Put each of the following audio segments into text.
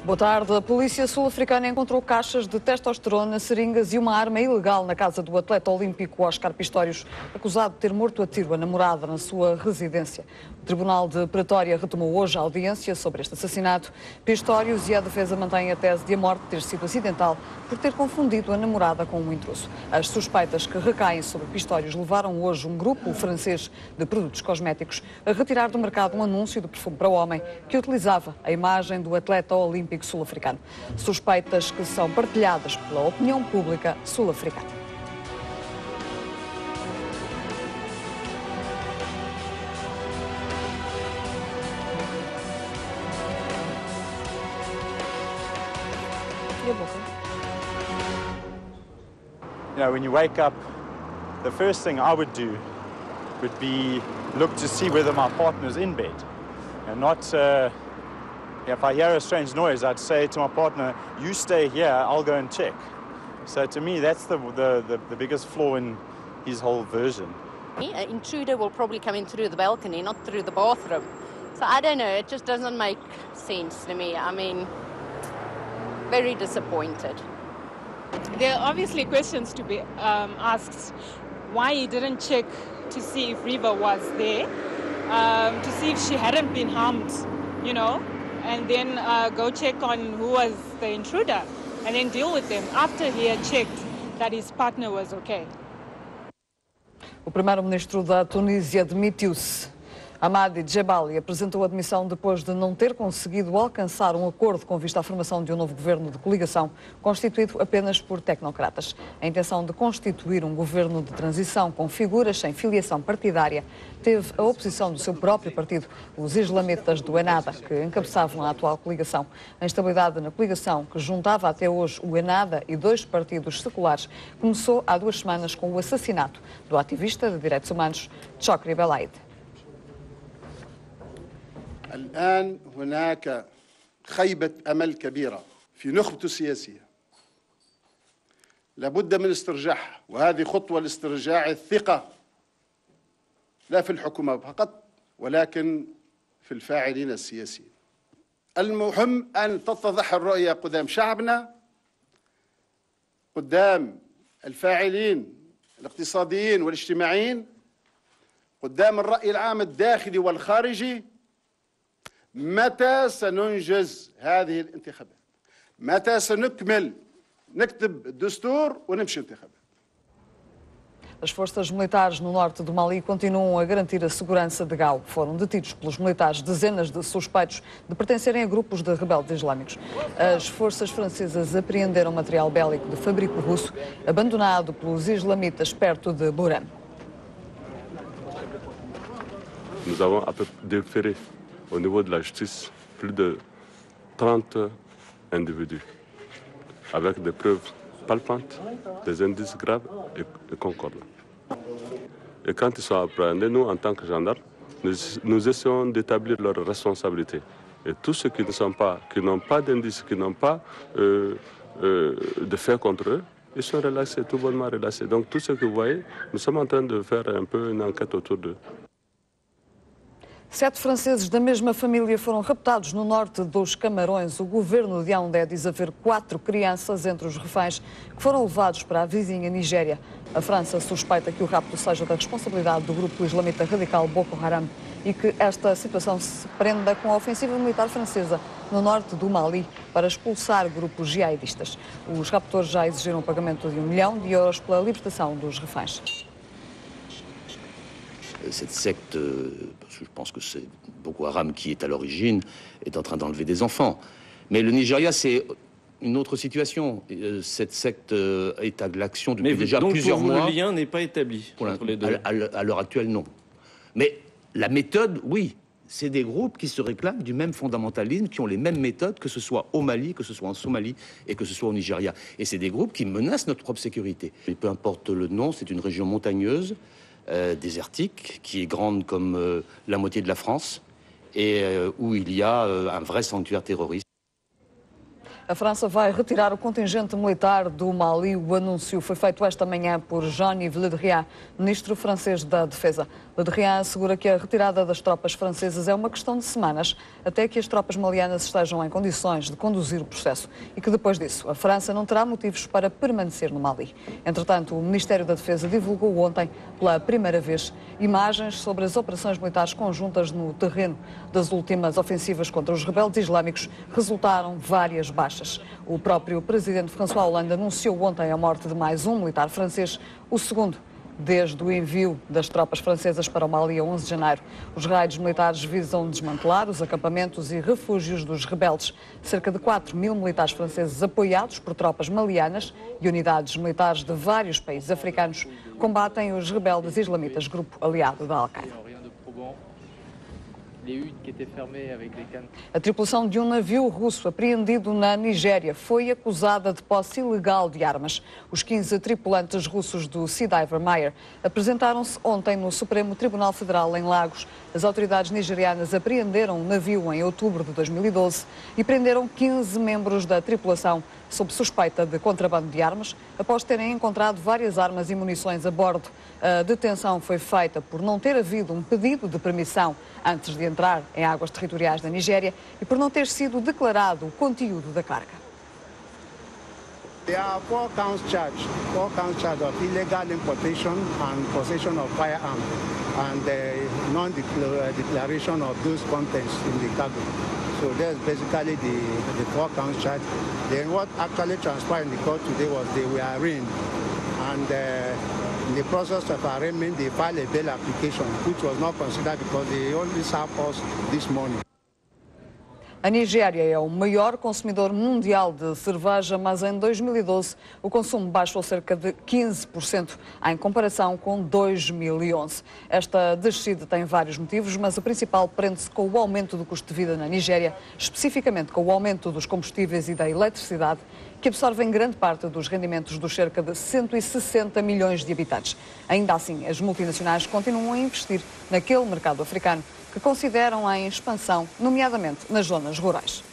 Boa tarde. A polícia sul-africana encontrou caixas de testosterona, seringas e uma arma ilegal na casa do atleta olímpico Oscar Pistorius, acusado de ter morto a tiro a namorada na sua residência. O Tribunal de Pretória retomou hoje a audiência sobre este assassinato. Pistorius e a defesa mantêm a tese de a morte ter sido acidental por ter confundido a namorada com um intruso. As suspeitas que recaem sobre Pistorius levaram hoje um grupo francês de produtos cosméticos a retirar do mercado um anúncio de perfume para homem que utilizava a imagem do atleta olímpico sul-africano. Suspeitas que são partilhadas pela opinião pública sul-africana. You know, when you wake up, the first thing I would do would be look to see whether my partner's in bed, and not. If I hear a strange noise, I'd say to my partner, "You stay here. I'll go and check." So to me, that's the biggest flaw in his whole version. An intruder will probably come in through the balcony, not through the bathroom. So I don't know. It just doesn't make sense to me. I mean, very disappointed. There are obviously questions to be asked. Why he didn't check to see if Riva was there, to see if she hadn't been harmed, you know, and then go check on who was the intruder, and then deal with them after he had checked that his partner was okay. O primeiro-ministro da Tunísia demitiu-se. Hamadi Djebali apresentou a demissão depois de não ter conseguido alcançar um acordo com vista à formação de um novo governo de coligação, constituído apenas por tecnocratas. A intenção de constituir um governo de transição com figuras sem filiação partidária teve a oposição do seu próprio partido, os islamitas do Ennahda, que encabeçavam a atual coligação. A instabilidade na coligação, que juntava até hoje o Ennahda e dois partidos seculares, começou há 2 semanas com o assassinato do ativista de direitos humanos Chokri Belaid. الآن هناك خيبة أمل كبيرة في نخبته السياسية لابد من استرجاعها، وهذه خطوة لاسترجاع الثقة لا في الحكومة فقط ولكن في الفاعلين السياسيين. المهم أن تتضح الرؤية قدام شعبنا، قدام الفاعلين الاقتصاديين والاجتماعيين، قدام الرأي العام الداخلي والخارجي. متى سننجز هذه الانتخابات؟ متى سنكمل نكتب الدستور ونمشي انتخابات؟ As forças militares no norte do Mali continuam a garantir a segurança de Gao. Foram detidos pelos militares dezenas de suspeitos de pertencerem a grupos de rebeldes islâmicos. As forças francesas apreenderam material bélico de fabrico russo abandonado pelos islamitas perto de Buran. Nous avons déféré au niveau de la justice plus de 30 individus avec des preuves palpantes, des indices graves et concordants. Et quand ils sont appréhendés, nous, en tant que gendarmes, nous essayons d'établir leurs responsabilités. Et tous ceux qui n'ont pas d'indices, qui n'ont pas de faits contre eux, ils sont relaxés, tout bonnement relaxés. Donc tout ce que vous voyez, nous sommes en train de faire un peu une enquête autour d'eux. 7 franceses da mesma família foram raptados no norte dos Camarões. O governo de Yaoundé diz haver 4 crianças entre os reféns que foram levados para a vizinha Nigéria. A França suspeita que o rapto seja da responsabilidade do grupo islamita radical Boko Haram e que esta situação se prenda com a ofensiva militar francesa no norte do Mali para expulsar grupos jihadistas. Os raptores já exigiram o pagamento de €1 milhão pela libertação dos reféns. Cette secte, parce que je pense que c'est Boko Haram qui est à l'origine, est en train d'enlever des enfants. Mais le Nigeria, c'est une autre situation. Cette secte est à l'action depuis déjà plusieurs mois. Le lien n'est pas établi entre les deux. À l'heure actuelle, non. Mais la méthode, oui. C'est des groupes qui se réclament du même fondamentalisme, qui ont les mêmes méthodes, que ce soit au Mali, que ce soit en Somalie et que ce soit au Nigeria. Et c'est des groupes qui menacent notre propre sécurité. Et peu importe le nom, c'est une région montagneuse, désertique, qui est grande comme la moitié de la France, et où il y a un vrai sanctuaire terroriste. A França vai retirar o contingente militar do Mali. O anúncio foi feito esta manhã por Jean-Yves Le Drian, ministro francês da Defesa. Le Drian assegura que a retirada das tropas francesas é uma questão de semanas, até que as tropas malianas estejam em condições de conduzir o processo e que depois disso a França não terá motivos para permanecer no Mali. Entretanto, o Ministério da Defesa divulgou ontem, pela primeira vez, imagens sobre as operações militares conjuntas no terreno. Das últimas ofensivas contra os rebeldes islâmicos resultaram várias baixas. O próprio presidente François Hollande anunciou ontem a morte de mais um militar francês, o segundo desde o envio das tropas francesas para o Mali a 11 de janeiro. Os raids militares visam desmantelar os acampamentos e refúgios dos rebeldes. Cerca de 4.000 militares franceses apoiados por tropas malianas e unidades militares de vários países africanos combatem os rebeldes islamitas, grupo aliado da Al-Qaeda. A tripulação de um navio russo apreendido na Nigéria foi acusada de posse ilegal de armas. Os 15 tripulantes russos do Sea Diver Meyer apresentaram-se ontem no Supremo Tribunal Federal em Lagos. As autoridades nigerianas apreenderam o navio em outubro de 2012 e prenderam 15 membros da tripulação sob suspeita de contrabando de armas, após terem encontrado várias armas e munições a bordo. A detenção foi feita por não ter havido um pedido de permissão antes de entrar em águas territoriais da Nigéria e por não ter sido declarado o conteúdo da carga. There are four counts charged of illegal importation and possession of firearms and non-declaration of those contents in the cargo. So that's basically the four counts charged. Then what actually transpired in the court today was they were arraigned, and in the process of arraignment they filed a bail application, which was not considered because they only served us this morning. A Nigéria é o maior consumidor mundial de cerveja, mas em 2012 o consumo baixou cerca de 15% em comparação com 2011. Esta descida tem vários motivos, mas o principal prende-se com o aumento do custo de vida na Nigéria, especificamente com o aumento dos combustíveis e da eletricidade, que absorvem grande parte dos rendimentos dos cerca de 160 milhões de habitantes. Ainda assim, as multinacionais continuam a investir naquele mercado africano que consideram em expansão, nomeadamente nas zonas rurais.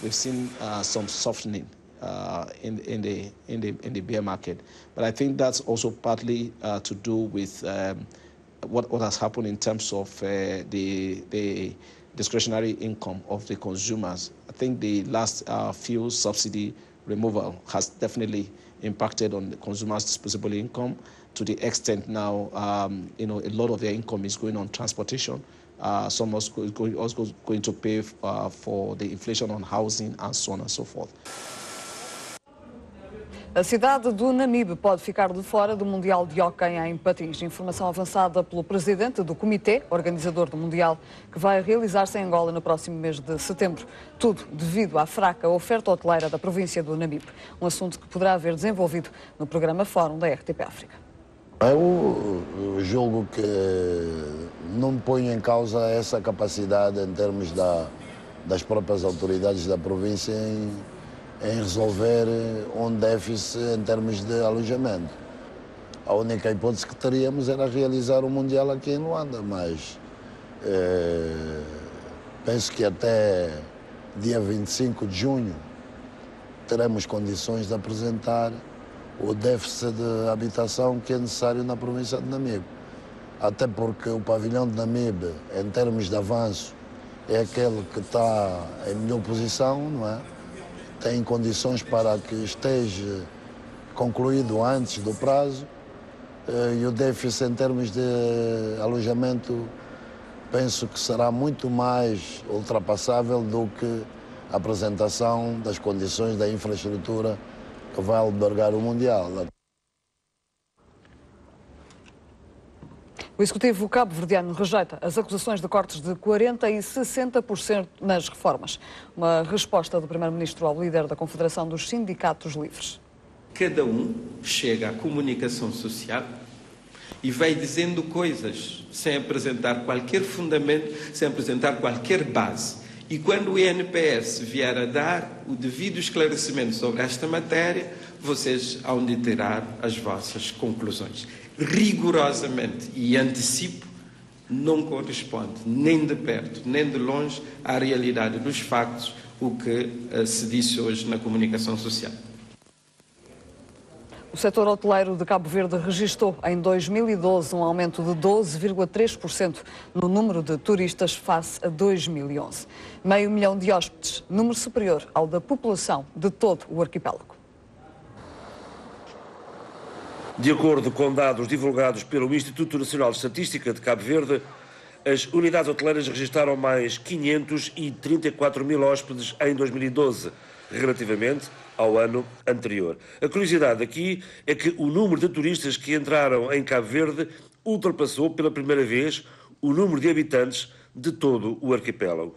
We've seen some softening in the beer market, but I think that's also partly to do with what has happened in terms of the discretionary income of the consumers. I think the last fuel subsidy removal has definitely impacted on the consumers' disposable income to the extent now, a lot of their income is going on transportation. Some also going to pay for the inflation on housing and so on and so forth. A cidade do Namibe pode ficar de fora do Mundial de Hóquei em patins. Informação avançada pelo presidente do comitê organizador do Mundial, que vai realizar-se em Angola no próximo mês de setembro. Tudo devido à fraca oferta hoteleira da província do Namibe. Um assunto que poderá haver desenvolvido no programa Fórum da RTP África. Eu julgo que não põe em causa essa capacidade em termos das próprias autoridades da província em resolver um déficit em termos de alojamento. A única hipótese que teríamos era realizar o Mundial aqui em Luanda, mas penso que até dia 25 de junho teremos condições de apresentar o déficit de habitação que é necessário na província de Namibe. Até porque o pavilhão de Namibe, em termos de avanço, é aquele que está em melhor posição, não é? Tem condições para que esteja concluído antes do prazo e o déficit em termos de alojamento penso que será muito mais ultrapassável do que a apresentação das condições da infraestrutura que vai albergar o Mundial. O executivo cabo-verdiano rejeita as acusações de cortes de 40% e 60% nas reformas. Uma resposta do primeiro-ministro ao líder da Confederação dos Sindicatos Livres. Cada um chega à comunicação social e vai dizendo coisas sem apresentar qualquer fundamento, sem apresentar qualquer base. E quando o INPS vier a dar o devido esclarecimento sobre esta matéria, vocês hão de tirar as vossas conclusões. Rigorosamente, e antecipo, não corresponde nem de perto nem de longe à realidade dos factos o que se disse hoje na comunicação social. O setor hoteleiro de Cabo Verde registrou em 2012 um aumento de 12,3% no número de turistas face a 2011. 500 mil de hóspedes, número superior ao da população de todo o arquipélago. De acordo com dados divulgados pelo Instituto Nacional de Estatística de Cabo Verde, as unidades hoteleiras registraram mais 534 mil hóspedes em 2012, relativamente ao ano anterior. A curiosidade aqui é que o número de turistas que entraram em Cabo Verde ultrapassou pela primeira vez o número de habitantes de todo o arquipélago.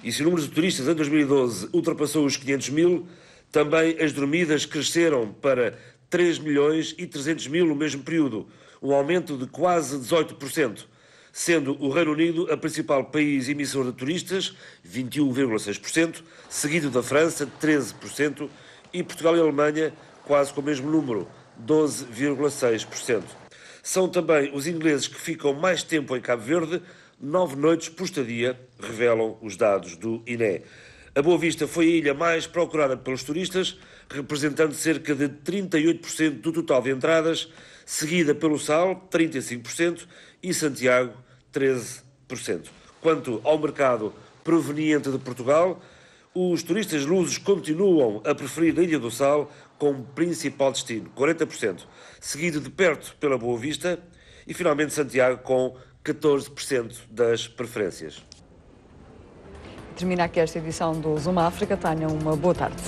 E se o número de turistas em 2012 ultrapassou os 500 mil, também as dormidas cresceram para 3 milhões e 300 mil no mesmo período, um aumento de quase 18%, sendo o Reino Unido a principal país emissor de turistas, 21,6%, seguido da França, 13%, e Portugal e a Alemanha, quase com o mesmo número, 12,6%. São também os ingleses que ficam mais tempo em Cabo Verde, 9 noites por estadia, revelam os dados do INE. A Boa Vista foi a ilha mais procurada pelos turistas, representando cerca de 38% do total de entradas, seguida pelo Sal, 35%, e Santiago, 13%. Quanto ao mercado proveniente de Portugal, os turistas lusos continuam a preferir a Ilha do Sal como principal destino, 40%, seguido de perto pela Boa Vista e, finalmente, Santiago com 14% das preferências. Termina aqui esta edição do Zoom África. Tenham uma boa tarde.